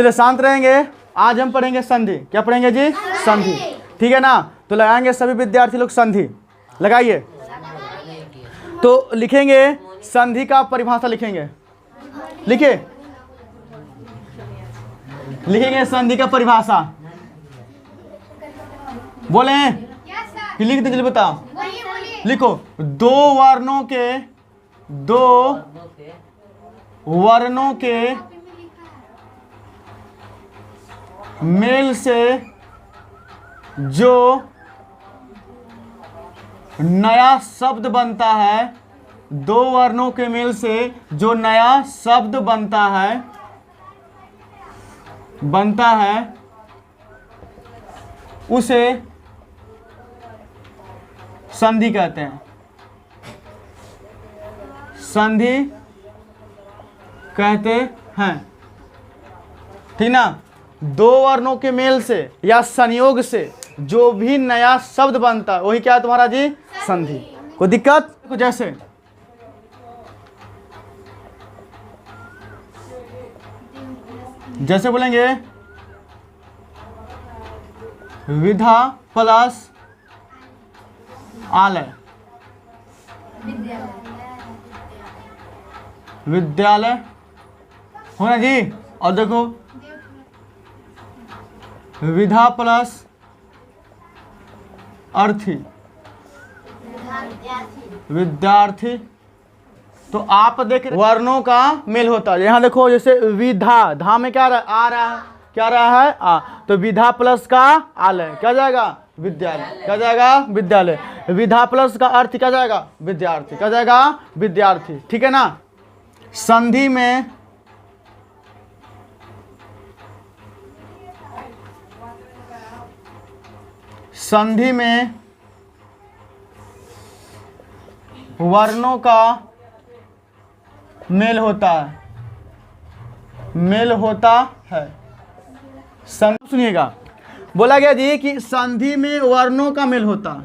चलिए शांत रहेंगे। आज हम पढ़ेंगे संधि। क्या पढ़ेंगे जी? संधि। ठीक है ना? तो लगाएंगे सभी विद्यार्थी लोग संधि। लगाइए। तो लिखेंगे संधि का परिभाषा लिखेंगे। लिखिए, लिखेंगे संधि का परिभाषा। बोले कि लिख दीजिए, बताओ। लिखो, दो वर्णों के मेल से जो नया शब्द बनता है, दो वर्णों के मेल से जो नया शब्द बनता है उसे संधि कहते हैं। संधि कहते हैं। ठीक ना? दो वर्णों के मेल से या संयोग से जो भी नया शब्द बनता है वही क्या है तुम्हारा जी? संधि। कोई दिक्कत? जैसे बोलेंगे विधा प्लस आलय, विद्यालय हो ना जी। और देखो विधा प्लस अर्थी, विद्यार्थी। तो आप देख वर्णों का मेल होता है। यहाँ देखो जैसे विधा, धा में क्या आ रहा है? क्या रहा है? आ। तो विधा प्लस का आलय क्या जाएगा? विद्यालय। क्या जाएगा? विद्यालय। विधा प्लस का अर्थ क्या जाएगा? विद्यार्थी। क्या जाएगा? विद्यार्थी। ठीक है ना? संधि में वर्णों का मेल होता है। सुनिएगा, बोला गया जी कि संधि में वर्णों का मेल होता है।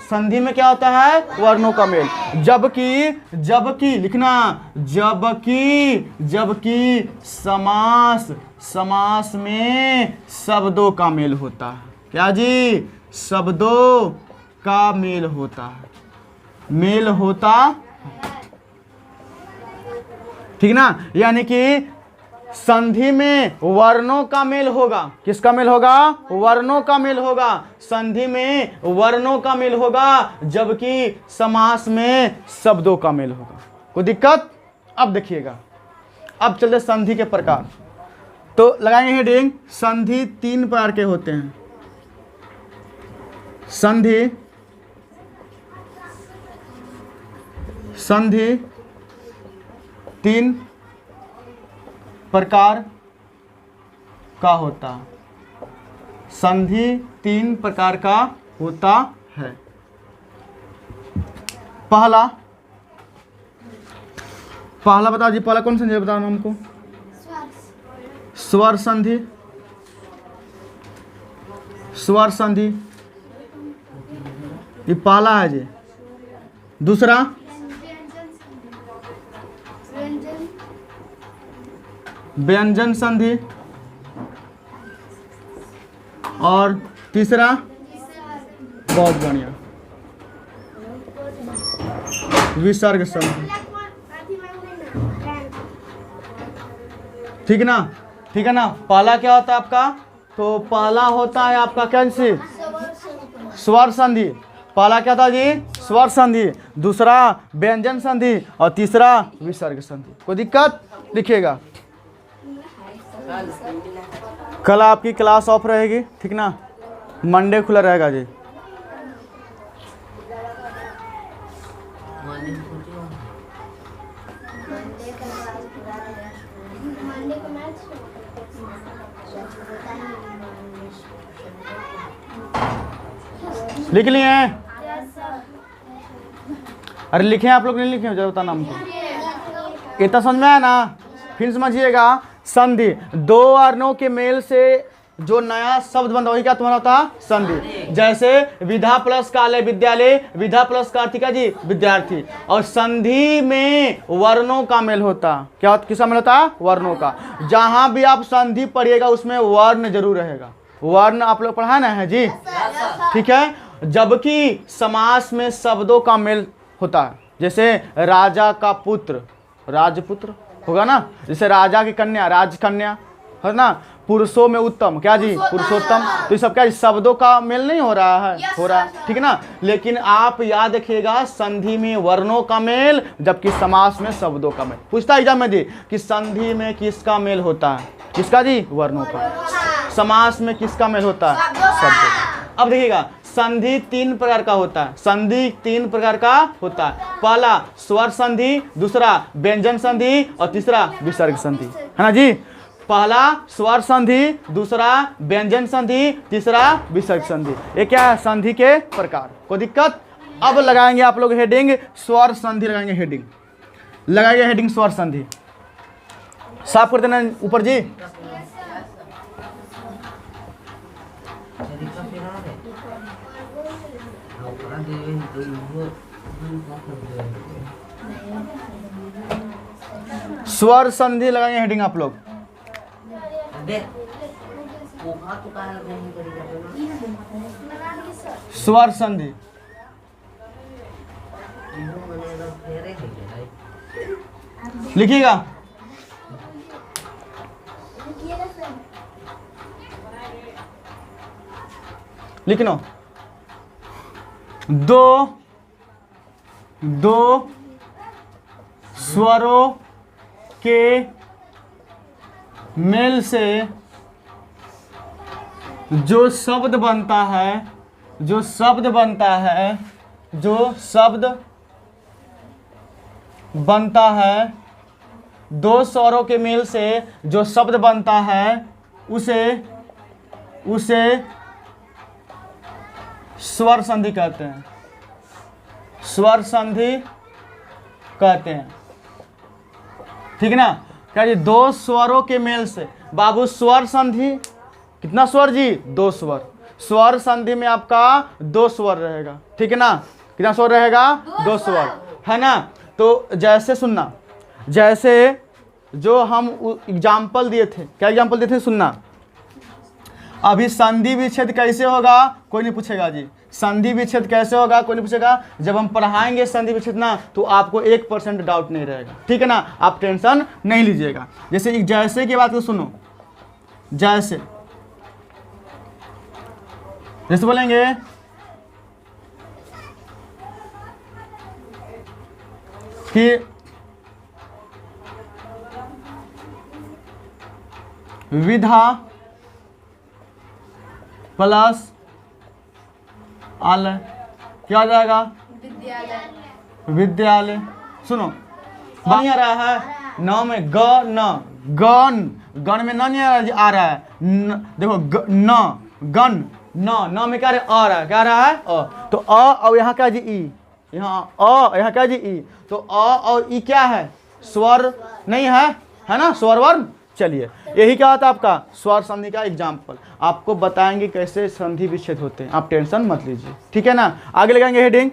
संधि में क्या होता है? वर्णों का मेल। जबकि लिखना, जबकि समास में शब्दों का मेल होता है। क्या जी? शब्दों का मेल होता है। ठीक ना? यानी कि संधि में वर्णों का मेल होगा। किसका मेल होगा? वर्णों का मेल होगा। संधि में वर्णों का मेल होगा, जबकि समास में शब्दों का मेल होगा। कोई दिक्कत? अब देखिएगा, अब चलते संधि के प्रकार। तो लगाएंगे हेडिंग, संधि 3 प्रकार के होते हैं। संधि 3 प्रकार का होता है। संधि 3 प्रकार का होता है। पहला बताओ जी, पहला कौन संधि बताओ हमको? स्वर संधि। स्वर संधि ये पहला है जी। दूसरा व्यंजन संधि। और तीसरा, बहुत बढ़िया, विसर्ग संधि। ठीक ना? पहला क्या होता है आपका? तो पहला होता है आपका क्या सी? स्वर संधि। पहला क्या था जी? स्वर संधि। दूसरा व्यंजन संधि और तीसरा विसर्ग संधि। कोई दिक्कत? लिखिएगा। कल आपकी क्लास ऑफ रहेगी। ठीक ना? मंडे खुला रहेगा जी। लिख लिए हैं? अरे लिखे आप लोग नहीं लिखे? जरा बताना हमको। इतना समझ में आया ना? फिर समझिएगा। संधि, दो वर्णों के मेल से जो नया शब्द बनता है वही क्या तुम्हारा होता है? संधि। जैसे विधा प्लस काले विद्यालय, विधा प्लस का अर्थ क्या जी? विद्यार्थी। और संधि में वर्णों का मेल होता, क्या किसका मेल होता? वर्णों का। जहां भी आप संधि पढ़िएगा उसमें वर्ण जरूर रहेगा। वर्ण आप लोग पढ़ाना है जी, ठीक है। जबकि समास में शब्दों का मेल होता है, जैसे राजा का पुत्र राजपुत्र होगा ना, जैसे राजा की कन्या राजकन्या है ना, पुरुषों में उत्तम क्या जी? पुरुषोत्तम। तो ये सब क्या शब्दों का मेल नहीं हो रहा है? हो रहा है, ठीक है ना। लेकिन आप याद रखिएगा संधि में वर्णों का मेल, जबकि समास में शब्दों का मेल। पूछता एग्जाम में जी कि संधि में किसका मेल होता है? किसका जी? वर्णों का। समास में किसका मेल होता है? शब्दों। अब देखिएगा संधि 3 प्रकार का होता है। संधि 3 प्रकार का होता है। पहला स्वर संधि, दूसरा व्यंजन संधि और तीसरा विसर्ग संधि, है ना जी। पहला स्वर संधि, दूसरा व्यंजन संधि, तीसरा विसर्ग संधि। ये क्या है? संधि के प्रकार। कोई दिक्कत? अब लगाएंगे आप लोग हेडिंग स्वर संधि, लगाएंगे हेडिंग, लगाएंगे हेडिंग स्वर संधि। साफ कर देना ऊपर जी। स्वर संधि लगाएंगे हेडिंग आप लोग। स्वर संधि लिखिएगा। लिखना दो स्वरों के मेल से जो शब्द बनता है, जो शब्द बनता है, जो शब्द बनता है, दो स्वरों के मेल से जो शब्द बनता है उसे स्वर संधि कहते हैं। स्वर संधि कहते हैं, ठीक है ना। क्या जी? दो स्वरों के मेल से। बाबू स्वर संधि कितना स्वर जी? 2 स्वर। स्वर संधि में आपका 2 स्वर रहेगा, ठीक है ना। कितना स्वर रहेगा? 2 स्वर, है ना। तो जैसे सुनना, जैसे जो हम एग्जाम्पल दिए थे, क्या एग्जाम्पल दिए थे? सुनना। अभी संधि विच्छेद कैसे होगा? कोई नहीं पूछेगा जी। संधि विच्छेद कैसे होगा? कोई नहीं पूछेगा। जब हम पढ़ाएंगे संधि विच्छेद ना, तो आपको 1% डाउट नहीं रहेगा, ठीक है ना। आप टेंशन नहीं लीजिएगा। जैसे की बात को सुनो। जैसे बोलेंगे कि विधा प्लस आलय क्या हो जाएगा? विद्यालय। सुनो नहीं आ रहा है न में ग न, गन में न नहीं आ रहा है देखो न गन न में क्या आ रहा है? क्या आ रहा है? अ। तो अ और यहाँ क्या जी? ई। यहाँ अ, यहाँ क्या जी? ई। तो अ और ई क्या है? स्वर नहीं है ना, स्वर वर्ण। चलिए यही क्या होता है आपका स्वर संधि का एग्जाम्पल। आपको बताएंगे कैसे संधि विच्छेद होते हैं, आप टेंशन मत लीजिए, ठीक है ना। आगे लगाएंगे हेडिंग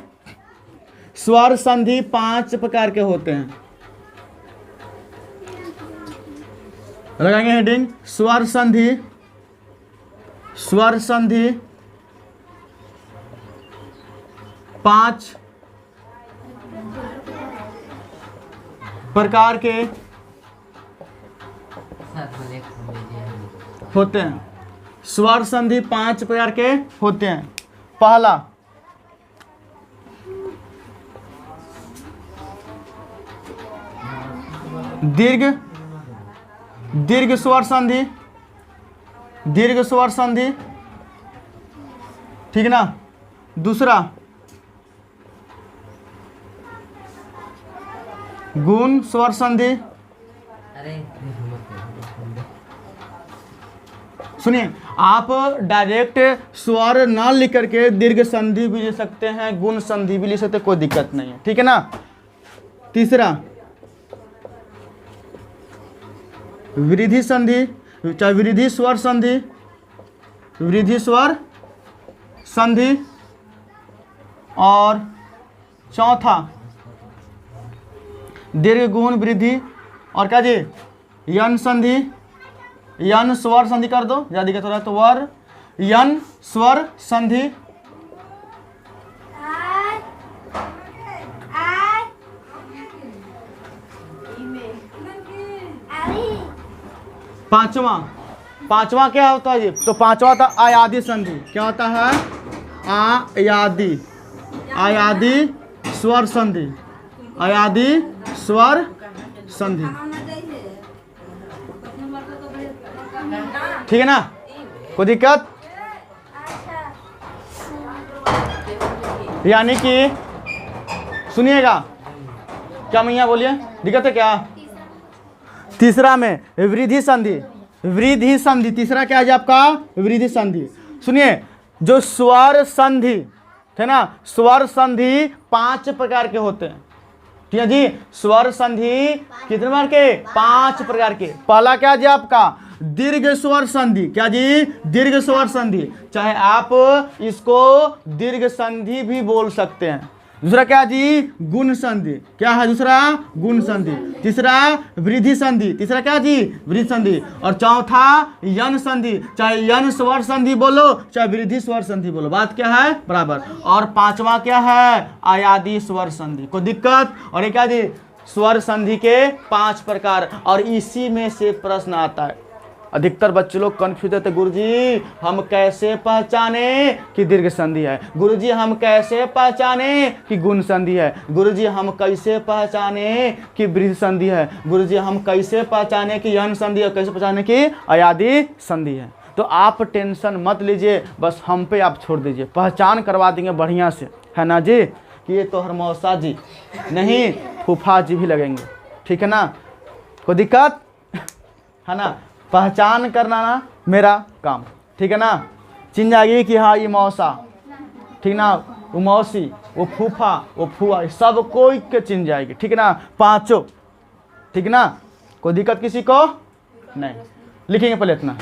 स्वर संधि 5 प्रकार के होते हैं। लगाएंगे हेडिंग स्वर संधि 5 प्रकार के होते हैं। स्वर संधि 5 प्रकार के होते हैं। पहला दीर्घ स्वर संधि, दीर्घ स्वर संधि, ठीक है ना। दूसरा गुण स्वर संधि। सुनिए आप डायरेक्ट स्वर ना लिख करके दीर्घ संधि भी ले सकते हैं, गुण संधि भी ले सकते हैं, कोई दिक्कत नहीं है, ठीक है ना। तीसरा वृद्धि संधि, चाहे वृद्धि स्वर संधि, वृद्धि स्वर संधि, और चौथा दीर्घ गुण वृद्धि, और क्या जी यन संधि, यन स्वर संधि कर दो, ज्यादा दिक्कत हो रहा है तो वर यन स्वर संधि, पांचवा क्या होता है जी, तो पांचवा होता है आयादी संधि। क्या होता है? आयादी, आयादी स्वर संधि, आयादी स्वर संधि। ठीक है ना, कोई दिक्कत? यानी कि सुनिएगा, क्या मैया बोलिए, दिक्कत है क्या? तीसरा में वृद्धि संधि, वृद्धि संधि तीसरा क्या है आपका? वृद्धि संधि। सुनिए, जो स्वर संधि थे ना, स्वर संधि 5 प्रकार के होते हैं। ठीक है जी, स्वर संधि कितने प्रकार के? 5 प्रकार के। पहला क्या जी आपका? दीर्घ स्वर संधि। क्या जी? दीर्घ स्वर संधि, चाहे आप इसको दीर्घ संधि भी बोल सकते हैं। दूसरा क्या जी? गुण संधि। क्या है दूसरा? गुण संधि। तीसरा वृद्धि संधि। तीसरा क्या जी? वृद्धि संधि। और चौथा यन संधि, चाहे यन स्वर संधि बोलो चाहे वृद्धि स्वर संधि बोलो, बात क्या है? बराबर। और पांचवा क्या है? आयादी स्वर संधि। कोई दिक्कत? और ये क्या जी? स्वर संधि के 5 प्रकार, और इसी में से प्रश्न आता है। अधिकतर बच्चे लोग कन्फ्यूज होते, गुरुजी हम कैसे पहचाने कि दीर्घ संधि है, गुरुजी हम कैसे पहचाने कि गुण संधि है, गुरुजी हम कैसे पहचाने कि वृद्धि संधि है, गुरुजी हम कैसे पहचाने कि यन संधि है, कैसे पहचाने कि अयादी संधि है। तो आप टेंशन मत लीजिए, बस हम पे आप छोड़ दीजिए, पहचान करवा देंगे बढ़िया से, है ना जी? कि ये तो हर मौसा जी नहीं, फूफा जी भी लगेंगे। ठीक है ना, कोई दिक्कत है ना? पहचान करना ना मेरा काम, ठीक है ना? चिन्ह जाएगी कि हाँ ये मौसा, ठीक ना, वो मौसी, वो फूफा, वो फुआ, सब कोई के चिन्ह जाएगी। ठीक है ना, 5, ठीक है ना? कोई दिक्कत किसी को नहीं? लिखेंगे पहले इतना।